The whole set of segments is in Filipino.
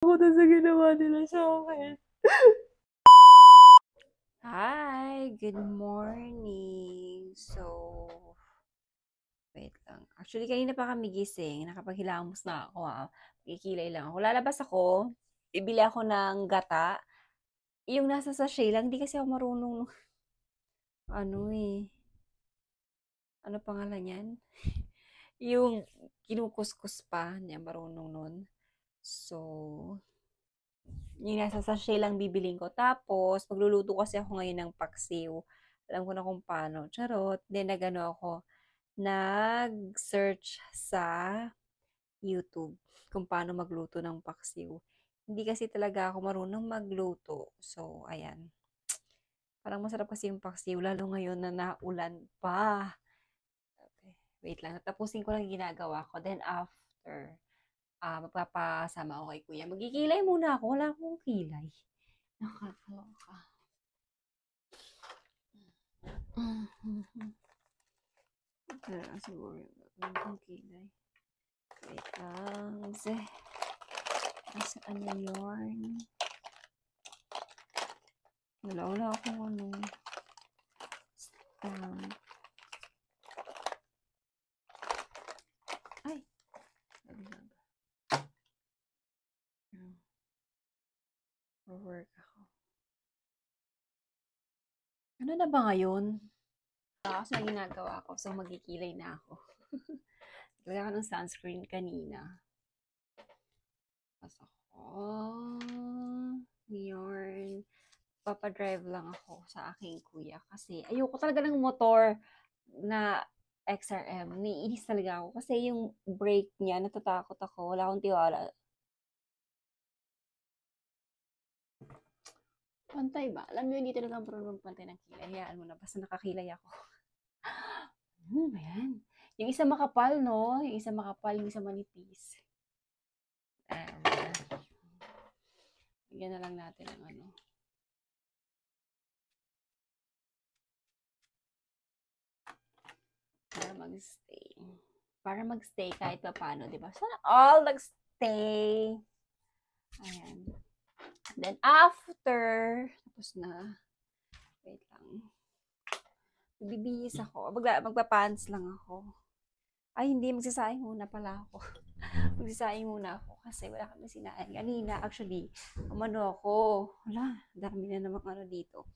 Ako na sa ginawa nila sa akin. Hi, good morning. So, wait lang. Actually, kanina pa kami gising. Nakapaghilamos na ako ha. Kikilay lang ako. Lalabas ako. Bibili ako ng gata. Yung nasa sachet lang. Hindi kasi ako marunong. Ano eh. Ano pangalan yan? Yung kinukuskus pa. Hindi ako marunong nun. So, yung nasa sachet lang bibiling ko. Tapos, magluluto kasi ako ngayon ng paksiw. Alam ko na kung paano. Charot. Then, nagano ako. Nag-search sa YouTube kung paano magluto ng paksiw. Hindi kasi talaga ako marunong magluto. So, ayan. Parang masarap kasi yung paksiw, lalo ngayon na naulan pa. Okay. Wait lang, tapusin ko lang yung ginagawa ko. Then after, magpapasama ako kay kuya. Magkikilay muna ako. Wala akong kilay. Nakakaloka. Siguro yung kilay. Wait lang. Nasaan na yun? Wala akong ano. Ay. Work ako. Ano na ba ngayon? Kasi na ginagawa ko. So, magkikilay na ako. Lagyan ko ng sunscreen kanina. Tapos ako. Yarn. Papadrive lang ako sa aking kuya. Kasi ayoko talaga ng motor na XRM. Niinis talaga ako. Kasi yung brake niya, natatakot ako. Wala akong tiwala. Pantay ba? Alam mo, hindi talaga marunong pantay ng kilay. Hayaan mo na. Basta nakakilay ako. Ano ba yan? Yung isa makapal, no? Yung isa makapal, yung isa manipis. And, bigyan na lang natin ng ano. Para magstay. Para magstay kahit pa paano, di ba? Sana all nagstay. Ayan. Then, after, tapos na. Wait lang. Bibihis ako. Magpa-pants lang ako. Ay, hindi. Magsasaing muna pala ako. Magsasaing muna ako kasi wala kami sinaing. Kanina, actually, umano ako. Wala, dami na namang ano dito.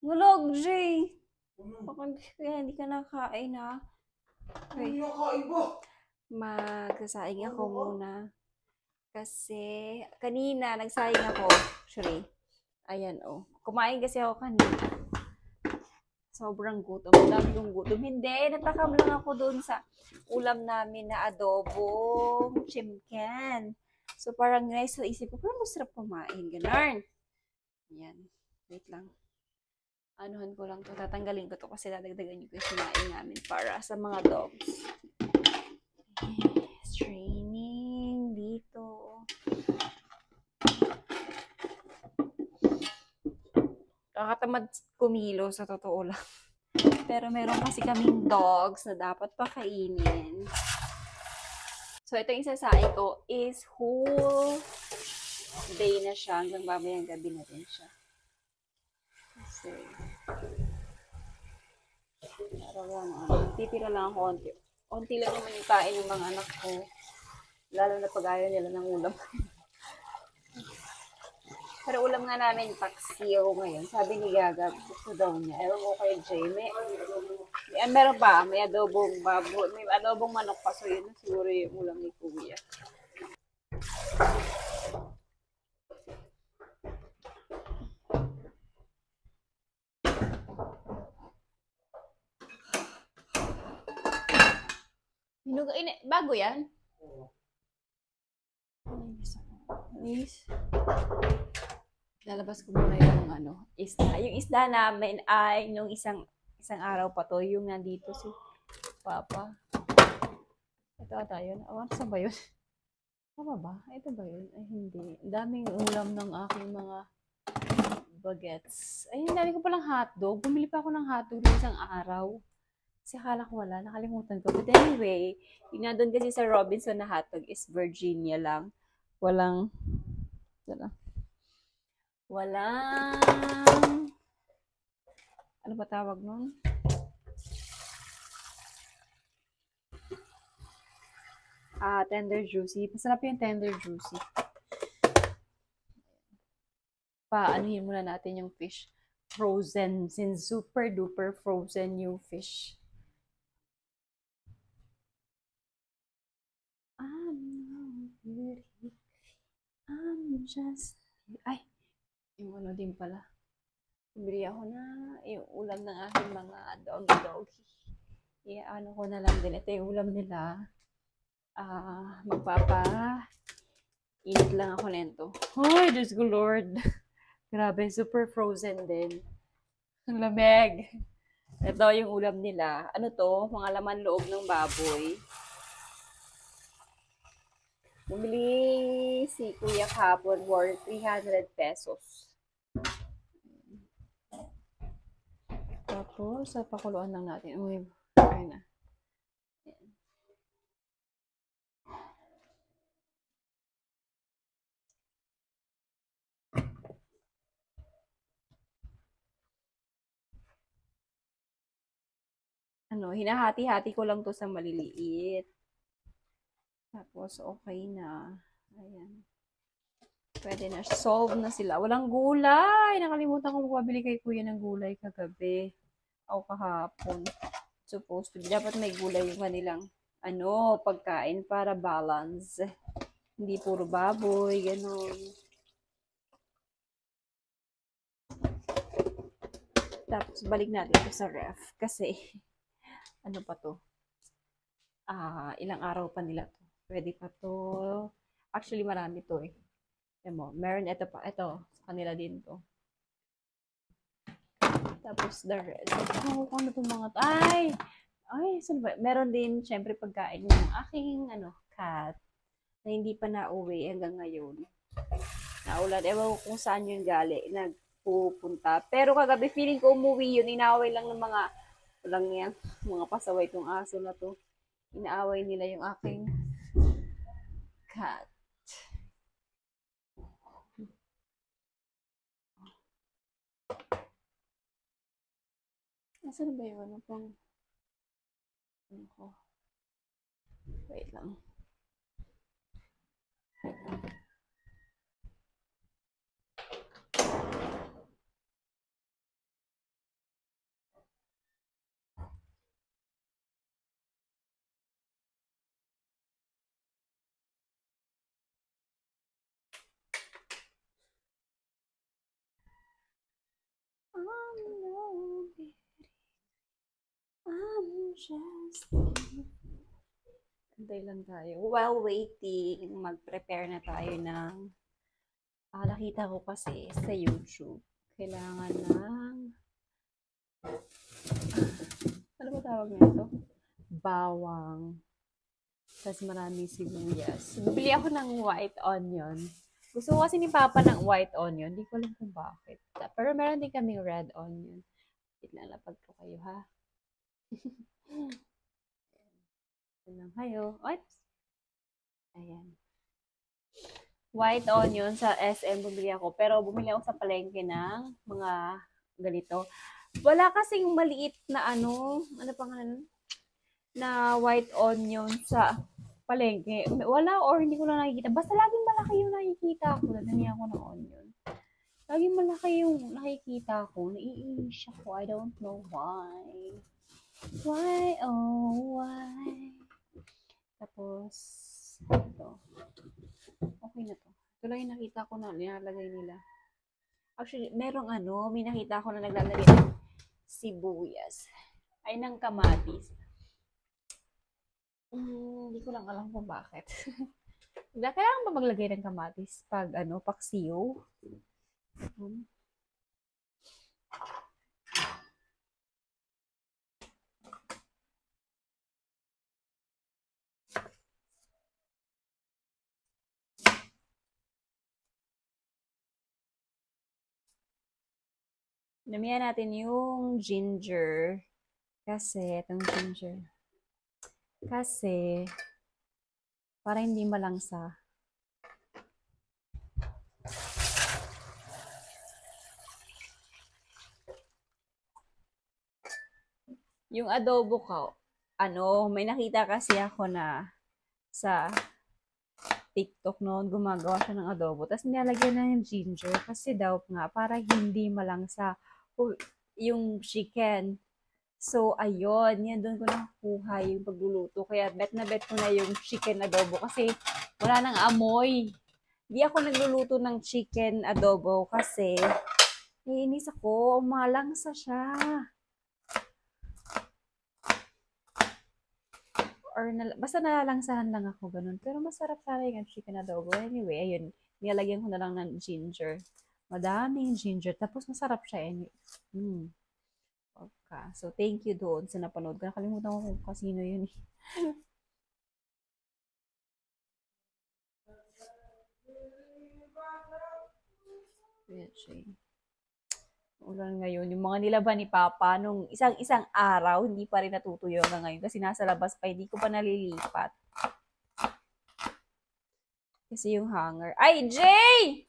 Walog, Jay! Baka hindi ka nakain, ha? Wait. Magsasaing ako muna. Kasi, kanina, nagsaing ako. Actually, ayan, oh. Kumain kasi ako kanina. Sobrang gutom. Dami kong gutom. Hindi, natakam lang ako doon sa ulam namin na adobong chimken. So, parang nice. So, isip ko, parang masarap kumain. Ganun. Ayan. Wait lang. Anuhan ko lang to. Tatanggalin ko to kasi dadagdagan yung sinain namin para sa mga dogs. Training dito. Kakatamad kumilo sa totoo lang. Pero meron kasi kaming dogs na dapat pakainin. So, ito yung sasain ko is whole day na siya. Hanggang mamayang gabi na din siya. Kasi, titira lang ako konti. Konti lang naman yung kain ng mga anak ko. Lalo na pag ayaw nila ng ulam. Pero ulam nga namin, paksiw ngayon. Sabi ni Gaga, gusto daw niya. Ewan ko kay Jay. Meron ba? May adobong baboy. May adobong manok pa. So yun siguro yung ulam ni Kuya. Bago yan? Please. Lalabas ko muna yung isda. Yung isda namin ay nung isang araw pa to, yung nandito si Papa. Ito ata yun. Saan ba yun? Tama ba? Ito ba yun? Ay, hindi. Daming ulam ng aking mga bagets. Ay, dami ko palang hotdog. Bumili pa ako ng hotdog ng isang araw. Kasi akala ko wala, nakalimutan ko. But anyway, yung nandun kasi sa Robinson na hotdog is Virginia lang. Walang, wala. Walang, ano ba tawag nun? Tender juicy. Masarap yung tender juicy. Paanuhin muna natin yung fish. Frozen. Since super duper frozen yung fish. I'm just... Ay, yung ano din pala. Bili ako na yung ulam ng aking mga doggy. Ano ko na lang din. Ito yung ulam nila. Init lang ako nento. Ay, Diyos ko Lord. Grabe, super frozen din. Ang lamig. Ito yung ulam nila. Ano to? Mga laman loob ng baboy. Bumili si Kuya kahapon for 300 pesos. Tapos, sa pakuluan lang natin. Uy, okay na. Hinahati-hati ko lang to sa maliliit. Tapos, okay na. Ayan. Pwede na. Solve na sila. Walang gulay. Nakalimutan ko magpabili kay Kuya ng gulay kagabi. O kahapon. Supposed to be. Dapat may gulay yung kanilang pagkain para balance. Hindi puro baboy, ganun. Tapos, balik natin ito sa ref. Kasi, ano pa to? Ilang araw pa nila to. Pwede pa to. Actually, marami to eh. Meron ito pa. Ito, sa kanila din to. Tapos, the rest. Ano itong mga to? Saan ba? Meron din, syempre, pagkain ng aking, cat na hindi pa nauwi hanggang ngayon. Naulan. Ewan ko kung saan yun nagpupunta. Pero kagabi, feeling ko umuwi yun. Inaway lang ng mga pasaway itong aso na to. Inaaway nila yung aking cat. Nasaan ba yun? Wait lang. Antay lang tayo. While waiting, mag-prepare na tayo ng nakita ko kasi sa YouTube. Kailangan ng ano ba tawag nito? Bawang. Tapos maraming sibuyas. Bibili ako ng white onion. Gusto ko kasi ni Papa ng white onion. Hindi ko alam kung bakit. Pero meron din kaming red onion. Ilalapag ko kayo, ha? Ito lang kayo. Oops! Ayan. White onion sa SM bumili ako. Pero bumili ako sa palengke ng mga ganito. Wala kasing maliit na ano pangalan? Na white onion sa palengke. Wala or hindi ko na nakikita. Basta laging malaki yung nakikita ko. Nadamihan ko ng onion. Laging malaki yung nakikita ko. Naiinis ako. I don't know why. Why, oh, why? Tapos, ito. Okay na to. Ito lang yung nakita ko na nilalagay nila. Actually, may nakita ko na naglalagay ng sibuyas. Ay, ng kamatis. Hindi ko lang alam kung bakit. Kailangan ba maglagay ng kamatis pag paksiw? Damihan natin yung ginger. Kasi, itong ginger. Kasi, para hindi malangsa. Yung adobo ko, may nakita kasi ako na sa TikTok noon, gumagawa siya ng adobo. Tapos nilalagyan na yung ginger kasi daw nga, para hindi malangsa yung chicken. So, ayun, yan doon ko nakuha yung pagluluto. Kaya bet na bet ko na yung chicken adobo kasi wala nang amoy. Di ako nagluluto ng chicken adobo kasi naiinis ako, malangsa siya. Basta nalalangsahan lang ako ganun. Pero masarap sana yung chicken adobo. Anyway, ayun, nilagyan ko na lang ng ginger. Madaming ginger. Tapos masarap siya. Okay. So, thank you doon sa napanood ko. Nakalimutan ko kung kasino yun. Ayan siya. Ulan ngayon. Yung mga nilaban ni Papa nung isang araw, hindi pa rin natutuyo na ngayon kasi nasa labas pa, hindi ko pa nalilipat. Kasi yung hanger. Ay, Jay!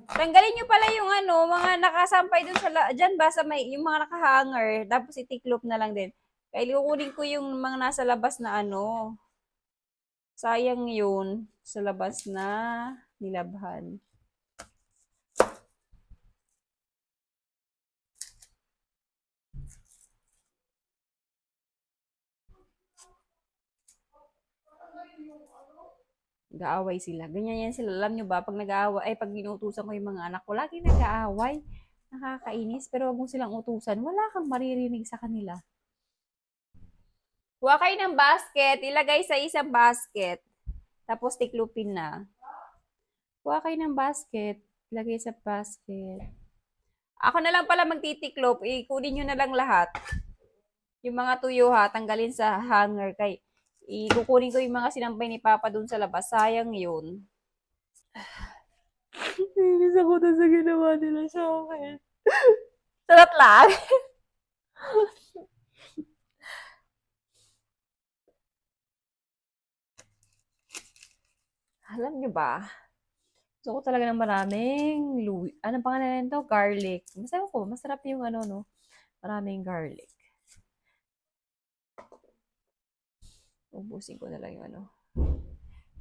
Tanggalin nyo pala yung mga nakasampay dun sa, dyan ba sa may, yung mga nakahanger, tapos itiklop na lang din. Kaya kukunin ko yung mga nasa labas na sayang yun, sa labas na nilabhan. Nag-aaway sila. Ganyan yan sila. Alam nyo ba, pag nag-aaway, pag inuutusan ko yung mga anak ko, lagi nag-aaway. Nakakainis. Pero wag mo silang utusan. Wala kang maririnig sa kanila. Kuha kayo ng basket, ilagay sa isang basket. Tapos tiklupin na. Kuha kayo ng basket, ilagay sa basket. Ako na lang pala magtitiklop, ikunin nyo na lang lahat. Yung mga tuyo ha, tanggalin sa hanger kay ikukunin ko yung mga sinampay ni Papa dun sa labas. Sayang yun. Nainis ako na sa ginawa nila sa akin. Sarap lang. Alam nyo ba? Gusto ko talaga ng maraming anong pangalan nito? Garlic. Masarap ko. Masarap yung no? Maraming garlic. Ubusin ko na lang yung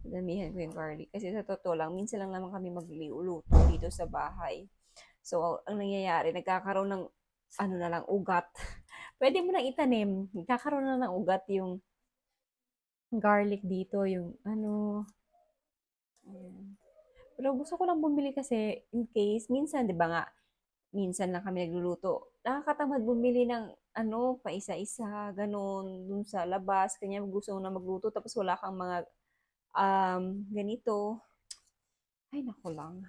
damihan ko yung garlic. Kasi sa totoo lang, minsan lang naman kami magluluto dito sa bahay. So, ang nangyayari, nagkakaroon ng na lang, ugat. Pwede mo nang itanim. Nagkakaroon na ng ugat yung garlic dito, yung ayan. Pero gusto ko lang bumili kasi in case, minsan, di ba nga, minsan lang kami nagluluto. Nakakatamad bumili ng paisa-isa, ganun, dun sa labas. Kanya gusto mo na magluto, tapos wala kang mga ganito. Ay, naku lang.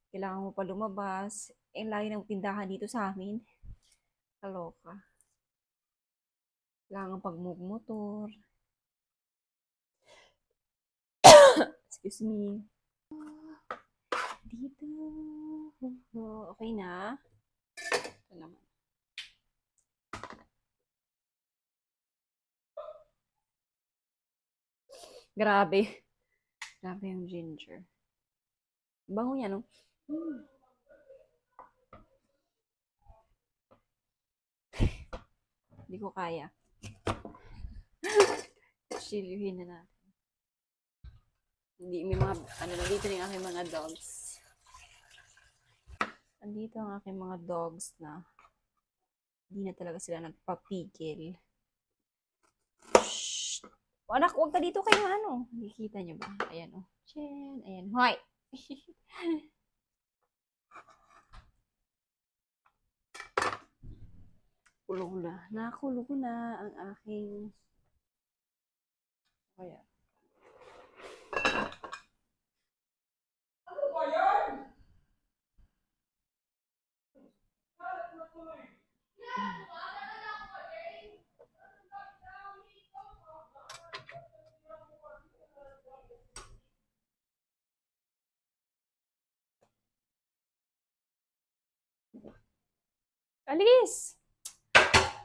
Kailangan mo pa lumabas. Layo ng tindahan dito sa amin. Kaloka. Kailangan pag-motor. Excuse me. Dito. Okay na. Ito naman. Grabe. Grabe yung ginger. Bango niya, no? Hindi ko kaya. Chiluhin na natin. Hindi, may mga, nandito na yung aking mga dogs. Andito ang aking mga dogs na hindi na talaga sila nagpapigil. Shh! O, anak, huwag ka dito kayo, Nakikita niyo ba? Ayan, Chen, ayan. Hoy! Kulong na. Nakulong na ang aking kaya. Ano ba yan? Alis!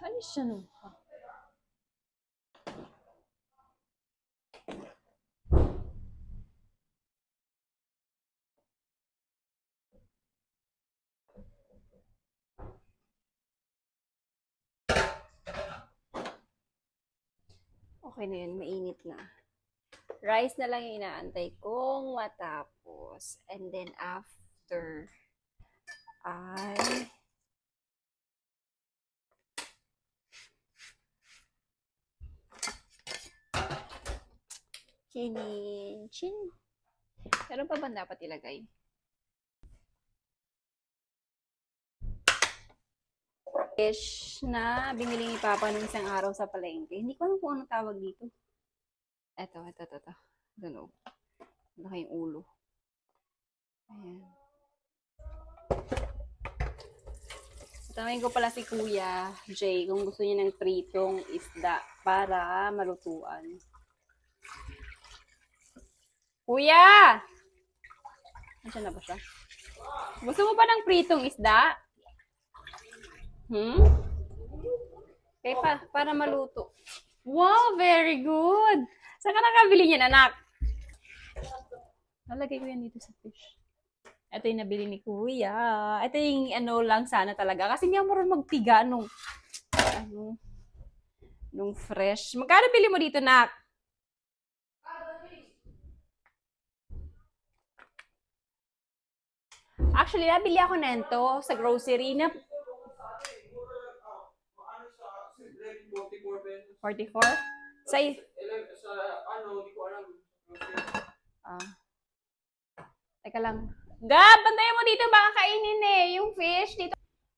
Alis siya no. Okay na yun, mainit na. Rice na lang yung inaantay kong matapos. And then after ay chin. Meron pa ba dapat ilagay? Fish na binili ni Papa nung isang araw sa palengke. Hindi ko alam kung anong tawag dito. Ito. Don't know. Laki yung ulo. Ayan. Tawagin ko pala si Kuya Jay kung gusto niya ng pritong isda para malutuan. Kuya! Nasaan na ba siya? Gusto mo ba ng pritong isda? Okay pa, para maluto. Wow, very good! Saan ka nakabili niyan, anak? Nalagay ko yan dito sa fish. Ito yung nabili ni Kuya. Ito yung ano lang sana talaga. Kasi hindi ako marunong magpiga nung fresh. Magkano bili mo dito, nak? Actually, nabili ako nento sa grocery na 44? Sa ano, di ko alam. Teka lang. Gab, bantayan mo dito, baka kainin yung fish dito.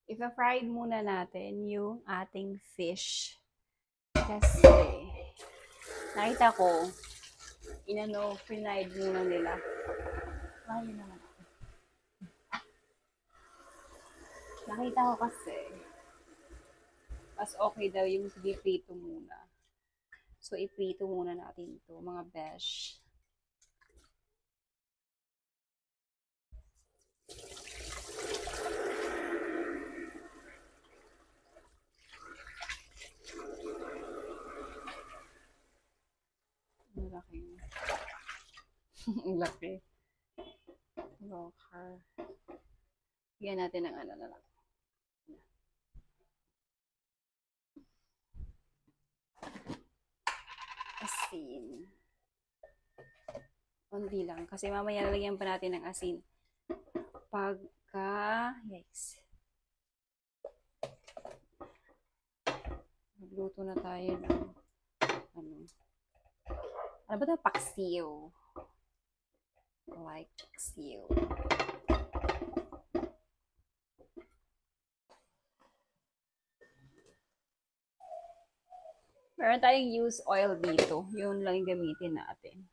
Ipa-fried muna natin yung ating fish. Kasi, nakita ko, fried muna nila. Ayun naman. Nakita ko kasi, mas okay daw yung i-prito muna. So, i-prito muna natin ito, mga besh. Ang laki. Ang laki. Locker. Bigyan natin ng ano na lang. Asin. Kundi lang. Kasi mamaya lalagyan pa natin ng asin. Yikes. Magluto na tayo ng ano ba ito? Paksiw. Like paksiw. Meron tayong used oil dito. Yun lang yung gamitin natin.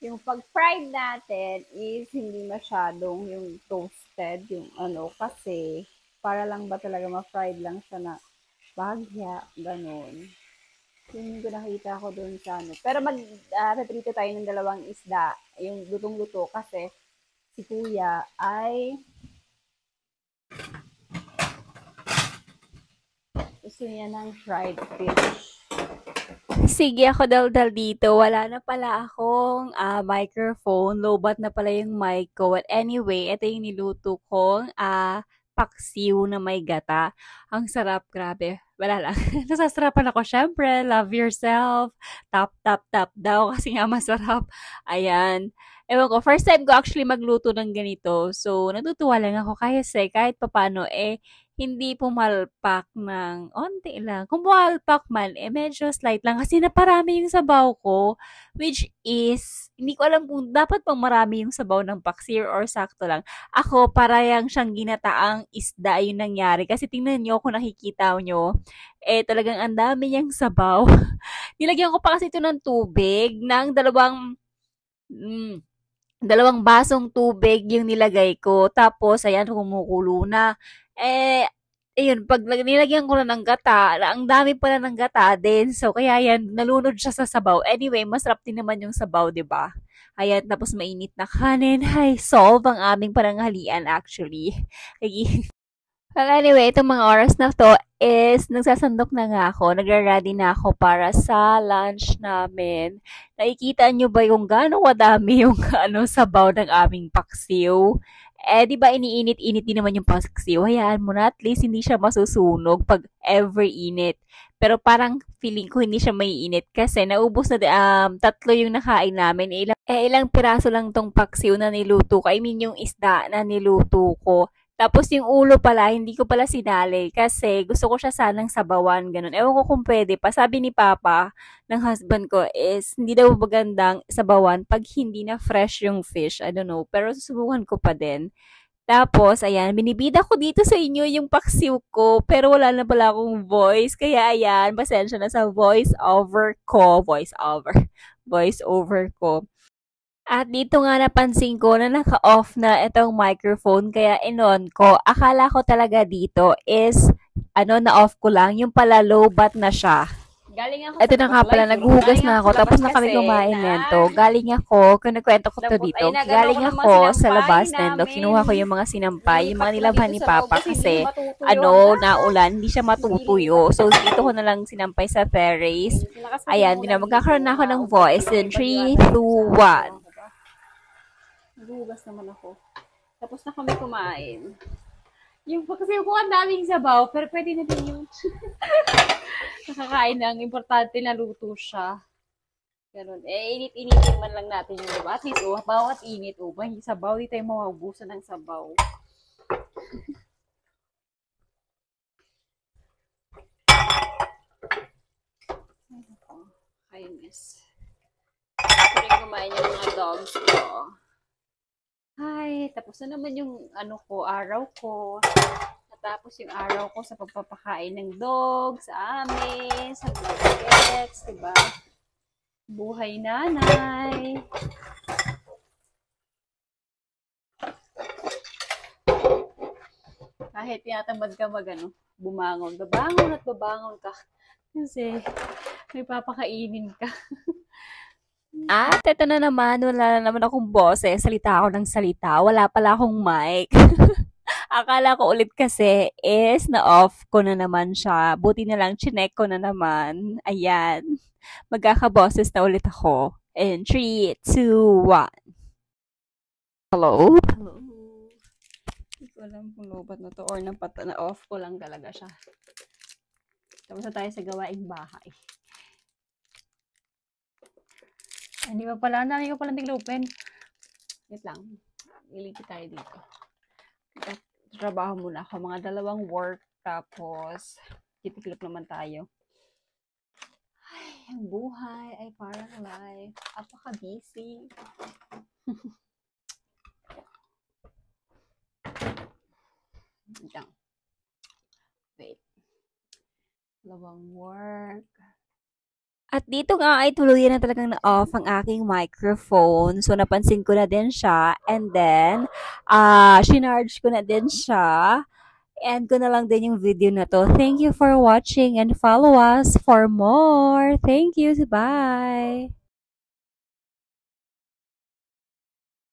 Yung pag-fried natin is hindi masyadong yung toasted, yung kasi para lang ba talaga ma-fried lang siya na bahagya, ganun. Yun yung nakita ko doon sa Pero mag-retrito tayo ng dalawang isda, yung lutong-luto kasi si Kuya ay gusto niya ng fried fish. Sige ako daldal dito. Wala na pala akong microphone. Lowbat na pala yung mic ko. But anyway, ito yung niluto kong paksiw na may gata. Ang sarap, grabe. Wala lang. Nasasarapan ako. Syempre, love yourself. Tap, tap, tap daw kasi nga masarap. Ayan. Ewan ko, first time ko actually magluto ng ganito. So, natutuwa lang ako kasi kahit papano, hindi pumalpak ng onti lang. Kung pumalpak man, medyo slight lang kasi naparami yung sabaw ko, which is, hindi ko alam kung dapat pang marami yung sabaw ng paksiw or sakto lang. Ako, parang siyang ginataang isda yung nangyari. Kasi tingnan nyo, kung nakikita nyo, talagang ang dami niyang sabaw. Nilagyan ko pa kasi ito ng tubig, ng dalawang basong tubig yung nilagay ko. Tapos, ayan, kumukulo na. Ayun, pag nilagyan ko na ng gata, ang dami pala ng gata din. So, kaya yan, nalunod siya sa sabaw. Anyway, masarap din naman yung sabaw, ba diba? Ayan, tapos mainit na kanin. Ay, solve ang aming pananghalian actually. Well, anyway, itong mga oras na to is nagsasandok na nga ako. Nagra-ready na ako para sa lunch namin. Nakikita nyo ba yung gano'ng kadami yung sabaw ng aming paksiw? Di ba iniinit-init din naman yung paksiw? Hayaan mo na, at least hindi siya masusunog pag ever init. Pero parang feeling ko hindi siya maiinit kasi naubos na, tatlo yung nakain namin. Ilang piraso lang tong paksiw na niluto ko. I mean, yung isda na niluto ko. Tapos yung ulo pala, hindi ko pala sinali kasi gusto ko siya sanang sabawan, ganun. Ewan ko kung pwede pa. Sabi ni Papa, ng husband ko is, hindi daw magandang sabawan pag hindi na fresh yung fish. I don't know. Pero susubukan ko pa din. Tapos, ayan, binibida ko dito sa inyo yung paksiw ko, pero wala na pala akong voice. Kaya, ayan, pasensya na sa voice over ko. Voice over ko. At dito nga napansin ko na naka-off na itong microphone kaya inon ko. Akala ko talaga dito is na-off ko lang. Yung pala low-bat na siya. Ito na nga pala, naghuhugas na ako. Tapos na kami kumain nito. Galing ako, kung nagkwento ko to dito, galing ako sa labas nito. Kinuha ko yung mga sinampay, yung mga nilabhan ni Papa kasi naulan, hindi siya matutuyo. So, dito ko na lang sinampay sa terrace. Ayan, magkakaroon na ako ng voice in 3, 2, 1. Naghuhugas naman ako. Tapos na kami kumain. Kasi kung ang daming sabaw, pero pwede na din yung nakakain ng importante na luto siya. Ganun. Init-initin man lang natin yung diba? At least, bawat init, may sabaw, di tayo maubusan ng sabaw. Ayun, miss. Pwede kumain yung mga dogs ko. Ay, tapos na naman yung araw ko. Natapos yung araw ko sa pagpapakain ng dog, sa amin, sa blankets, diba? Buhay nanay. Kahit tinatamad ka bumangon. Babangon at babangon ka. Kasi may papakainin ka. At ito na naman, wala na naman akong boses. Salita ako ng salita. Wala pala akong mic. Akala ko ulit kasi is na-off ko na naman siya. Buti na lang, chinek ko na naman. Ayan. Magkakaboses na ulit ako. In 3, 2, 1. Hello? Hello? Hindi ko alam kung lobat na to or na-off ko lang talaga siya. Tapos na tayo sa gawaing bahay. Hindi pa pala, dami ko palang tigla-open. Wait lang. Ilipit tayo dito. Trabaho muna ako. Mga 2 work. Tapos, tipiklop naman tayo. Ay, ang buhay ay parang life. Apaka-busy. Wait. 2 work. At dito nga ay tuluyan na talagang na-off ang aking microphone. So, napansin ko na din siya. And then, sinarge ko na din siya. End ko na lang din yung video na to. Thank you for watching and follow us for more. Thank you. Bye!